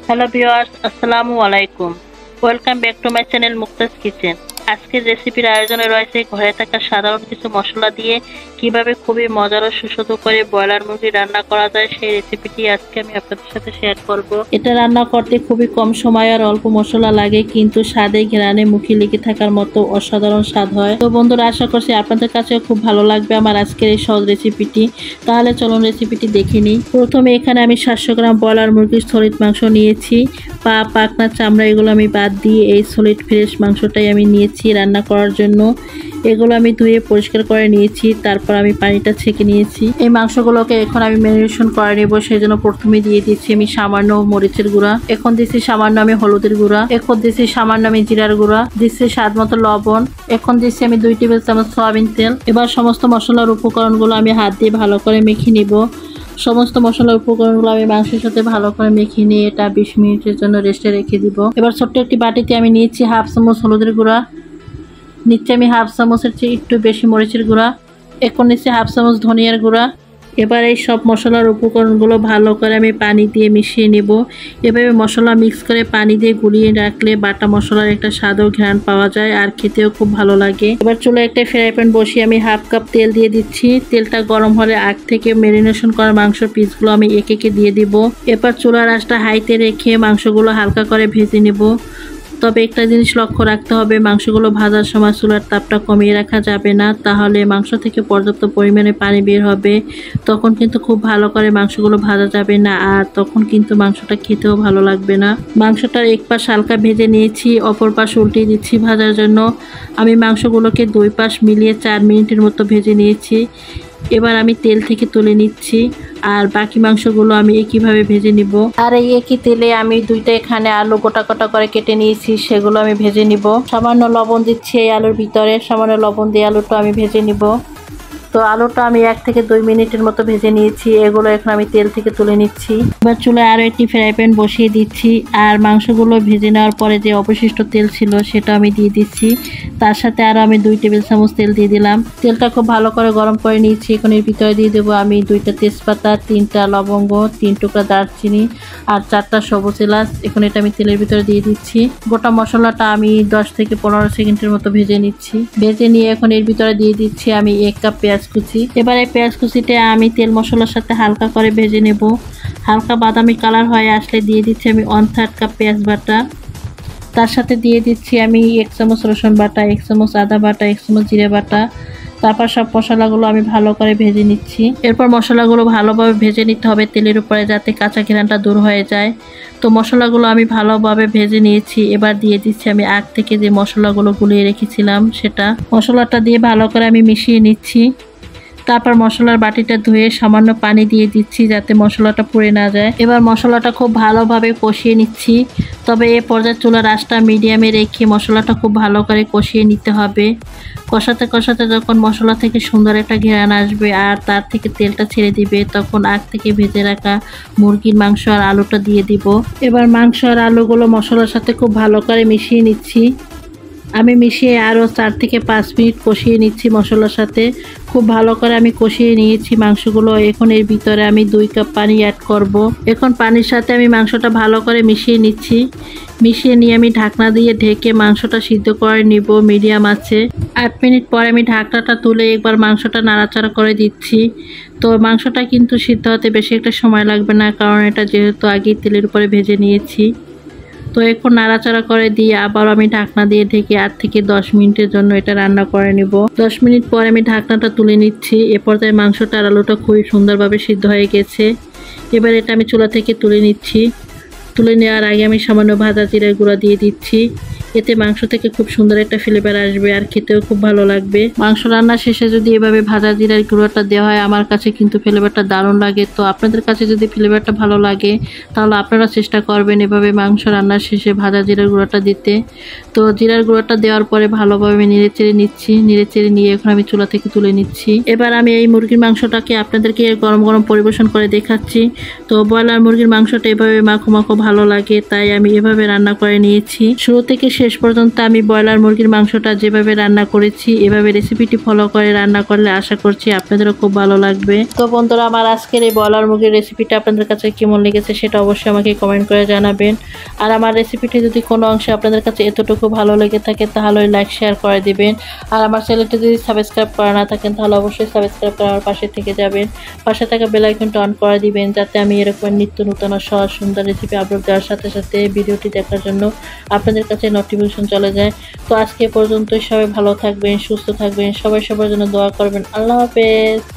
Hello viewers, আসসালামু আলাইকুম। Welcome back to my channel Muktaj kitchen. আজকের রেসিপির আয়োজনে রয়েছে ঘরে থাকা সাধারণ কিছু মশলা দিয়ে কিভাবে খুবই মজার ও সুস্বাদু করে ব্রয়লার মুরগি রান্না করা যায়, সেই রেসিপিটি আজকে আমি আপনাদের সাথে শেয়ার করব। এটা রান্না করতে খুবই কম সময় আর অল্প মশলা লাগে, কিন্তু স্বাদে ঘ্রাণে মুখে লেগে থাকার মতো অসাধারণ স্বাদ হয়। তো বন্ধুরা, আশা করছি আপনাদের কাছে খুব ভালো লাগবে আমার আজকের এই সহজ রেসিপিটি। তাহলে চলুন রেসিপিটি দেখে নিই। প্রথমে এখানে আমি 700 গ্রাম ব্রয়লার মুরগির সলিড মাংস নিয়েছি। পা, পাখনা, চামড়া এগুলো আমি বাদ দিয়ে এই সলিড ফ্রেশ মাংসটাই আমি নিয়েছি রান্না করার জন্য। এগুলো আমি ধুয়ে পরিষ্কার করে নিয়েছি, তারপর আমি পানিটা ছেঁকে নিয়েছি। এই মাংসগুলোকে এখন আমি ম্যারিনেশন করে নেব। সেই জন্য প্রথমে দিয়ে দিচ্ছি আমি সামান্য মরিচের গুঁড়া, এখন দিচ্ছি সামান্য আমি হলুদের গুঁড়া, এখন দিচ্ছি সামান্য আমি জিরার গুঁড়া, দিচ্ছি স্বাদ মতো লবণ, এখন দিচ্ছি আমি 2 টেবিল চামচ সয়াবিন তেল। এবার সমস্ত মশলার উপকরণগুলো আমি হাত দিয়ে ভালো করে মেখে নিব। সমস্ত মশলার উপকরণগুলো আমি মাংসের সাথে ভালো করে মেখে নিয়ে এটা 20 মিনিটের জন্য রেস্টে রেখে দিব। এবার ছোট্ট একটি বাটিতে আমি নিয়েছি হাফ চামচ হলুদের গুঁড়া, নিচে আমি হাফ চামচের চেয়ে একটু বেশি মরিচের গুঁড়া, এখন নিচে হাফ চামচ ধনিয়ার গুঁড়া। এবার এই সব মশলার উপকরণগুলো ভালো করে আমি পানি দিয়ে মিশিয়ে নেব। এভাবে মশলা মিক্স করে পানি দিয়ে গুলিয়ে রাখলে বাটা মশলার একটা স্বাদ ও ঘ্রাণ পাওয়া যায়, আর খেতেও খুব ভালো লাগে। এবার চুলায় একটা ফ্রাই প্যান বসিয়ে আমি হাফ কাপ তেল দিয়ে দিচ্ছি। তেলটা গরম হলে আগ থেকে ম্যারিনেশন করা মাংসের পিসগুলো আমি একে একে দিয়ে দিব। এবার চুলার আঁচটা হাইতে রেখে মাংসগুলো হালকা করে ভেজে নেব। তবে একটা জিনিস লক্ষ্য রাখতে হবে, মাংসগুলো ভাজার সময় চুলার তাপটা কমিয়ে রাখা যাবে না, তাহলে মাংস থেকে পর্যাপ্ত পরিমাণে পানি বের হবে। তখন কিন্তু খুব ভালো করে মাংসগুলো ভাজা যাবে না, আর তখন কিন্তু মাংসটা খেতেও ভালো লাগবে না। মাংসটার এক পাশ হালকা ভেজে নিয়েছি, অপর পাশ উল্টিয়ে দিচ্ছি ভাজার জন্য। আমি মাংসগুলোকে 2 পাশ মিলিয়ে 4 মিনিটের মতো ভেজে নিয়েছি। এবার আমি তেল থেকে তুলে নিচ্ছি, আর বাকি মাংসগুলো আমি একইভাবে ভেজে নিব। আর এই একই তেলে আমি 2টা এখানে আলু গোটা গোটা করে কেটে নিয়েছি, সেগুলো আমি ভেজে নিব। সামান্য লবণ দিচ্ছি এই আলুর ভিতরে, সামান্য লবণ দিয়ে আলুটা আমি ভেজে নিব। তো আলুটা আমি 1 থেকে 2 মিনিটের মতো ভেজে নিয়েছি। এগুলো এখন আমি তেল থেকে তুলে নিচ্ছি। এবার চুলায় আরও একটি ফ্রাই প্যান বসিয়ে দিচ্ছি, আর মাংসগুলো ভেজে নেওয়ার পরে যে অবশিষ্ট তেল ছিল সেটা আমি দিয়ে দিচ্ছি। তার সাথে আরও আমি 2 টেবিল চামচ তেল দিয়ে দিলাম। তেলটা খুব ভালো করে গরম করে নিয়েছি। এখন এর ভিতরে দিয়ে দেবো আমি 2টা তেজপাতা, 3টা লবঙ্গ, 3 টুকরা দারচিনি আর 4টা সবুজ এলাচ। এখন এটা আমি তেলের ভিতরে দিয়ে দিচ্ছি। গোটা মশলাটা আমি 10 থেকে 15 সেকেন্ডের মতো ভেজে নিচ্ছি। ভেজে নিয়ে এখন এর ভিতরে দিয়ে দিচ্ছি আমি 1 কাপ পেঁয়াজ কুচি। এবারে পেঁয়াজ কুচিটা আমি তেল মশলার সাথে হালকা করে ভেজে নেব। হালকা বাদামি কালার হয়ে আসলে দিয়ে দিচ্ছি আমি 1/3 কাপ পেঁয়াজ বাটা। তার সাথে দিয়ে দিচ্ছি আমি 1 চামচ রসুন বাটা, 1 চামচ আদা বাটা, 1 চামচ জিরে বাটা। তারপর সব মশলাগুলো আমি ভালো করে ভেজে নিচ্ছি। এরপর মশলাগুলো ভালোভাবে ভেজে নিতে হবে তেলের উপরে, যাতে কাঁচা ঘ্রাণটা দূর হয়ে যায়। তো মশলাগুলো আমি ভালোভাবে ভেজে নিয়েছি। এবার দিয়ে দিচ্ছি আমি আগ থেকে যে মশলাগুলো গুলিয়ে রেখেছিলাম সেটা। মশলাটা দিয়ে ভালো করে আমি মিশিয়ে নিচ্ছি। তারপর মশলার বাটিটা ধুয়ে সামান্য পানি দিয়ে দিচ্ছি, যাতে মশলাটা পুড়ে না যায়। এবার মশলাটা খুব ভালোভাবে কষিয়ে নিচ্ছি। তবে এ পর্যায়ে চুলার আঁচটা মিডিয়ামে রেখে মশলাটা খুব ভালো করে কষিয়ে নিতে হবে। কষাতে কষাতে যখন মশলা থেকে সুন্দর একটা ঘ্রাণ আসবে আর তার থেকে তেলটা ছেড়ে দিবে, তখন আগ থেকে ভেজে রাখা মুরগির মাংস আর আলুটা দিয়ে দিব। এবার মাংস আর আলুগুলো মশলার সাথে খুব ভালো করে মিশিয়ে নিচ্ছি। আমি মিশিয়ে আরও 4 থেকে 5 মিনিট কষিয়ে নিচ্ছি মশলার সাথে। খুব ভালো করে আমি কষিয়ে নিয়েছি মাংসগুলো। এখন এর ভিতরে আমি 2 কাপ পানি অ্যাড করব। এখন পানির সাথে আমি মাংসটা ভালো করে মিশিয়ে নিচ্ছি। মিশিয়ে নিয়ে আমি ঢাকনা দিয়ে ঢেকে মাংসটা সিদ্ধ করে নিব মিডিয়াম আঁচে। 8 মিনিট পরে আমি ঢাকনাটা তুলে একবার মাংসটা নাড়াচাড়া করে দিচ্ছি। তো মাংসটা কিন্তু সিদ্ধ হতে বেশি একটা সময় লাগবে না, কারণ এটা যেহেতু আগেই তেলের উপরে ভেজে নিয়েছি। তো এখন নাড়াচাড়া করে দিয়ে আবার আমি ঢাকনা দিয়ে ঢেকে 8 থেকে 10 মিনিটের জন্য এটা রান্না করে নিব। 10 মিনিট পরে আমি ঢাকনাটা তুলে নিচ্ছি। এ পর্যায়ে মাংসটা আর আলুটা খুবই সুন্দরভাবে সিদ্ধ হয়ে গেছে। এবার এটা আমি চুলা থেকে তুলে নিচ্ছি। তুলে নেওয়ার আগে আমি সামান্য ভাজা জিরার গুঁড়া দিয়ে দিচ্ছি। এতে মাংস থেকে খুব সুন্দর একটা ফ্লেভার আসবে, আর খেতেও খুব ভালো লাগবে। মাংস রান্না শেষে যদি এভাবে ভাজা জিরার গুঁড়োটা দেওয়া হয়, আমার কাছে কিন্তু ফ্লেভারটা দারুণ লাগে। তো আপনাদের কাছে যদি ফ্লেভারটা ভালো লাগে, তাহলে আপনারা চেষ্টা করবেন এভাবে মাংস রান্নার শেষে ভাজা জিরার গুঁড়োটা দিতে। তো জিরার গুঁড়োটা দেওয়ার পরে ভালোভাবে নেড়ে চেড়ে নিচ্ছি। নেড়ে চেড়ে নিয়ে এখন আমি চুলা থেকে তুলে নিচ্ছি। এবার আমি এই মুরগির মাংসটাকে আপনাদেরকে গরম গরম পরিবেশন করে দেখাচ্ছি। তো ব্রয়লার মুরগির মাংসটা এভাবে মাখো মাখো ভালো লাগে, তাই আমি এভাবে রান্না করে নিয়েছি। শুরু থেকে শেষ পর্যন্ত আমি ব্রয়লার মুরগির মাংসটা যেভাবে রান্না করেছি এভাবে রেসিপিটি ফলো করে রান্না করলে আশা করছি আপনাদেরও খুব ভালো লাগবে। তো বন্ধুরা, আমার আজকের এই ব্রয়লার মুরগির রেসিপিটা আপনাদের কাছে কেমন লেগেছে সেটা অবশ্যই আমাকে কমেন্ট করে জানাবেন। আর আমার রেসিপিটি যদি কোনো অংশে আপনাদের কাছে এতটুকু ভালো লেগে থাকে তাহলে লাইক শেয়ার করে দিবেন। আর আমার চ্যানেলটি যদি সাবস্ক্রাইব করা না থাকেন তাহলে অবশ্যই সাবস্ক্রাইব করে আমার পাশে থেকে যাবেন। পাশে থাকা বেল আইকনটা অন করে দিবেন যাতে আমি এরকম নিত্য নতুন ও সহজ সুন্দর রেসিপি আপলোড দেওয়ার সাথে সাথে ভিডিওটি দেখার জন্য আপনাদের কাছে নোটিফিকেশন চলে যায়। তো আজকে পর্যন্তই, সবাই ভালো থাকবেন, সুস্থ থাকবেন, সবাই সবার জন্য দোয়া করবেন। আল্লাহ হাফেজ।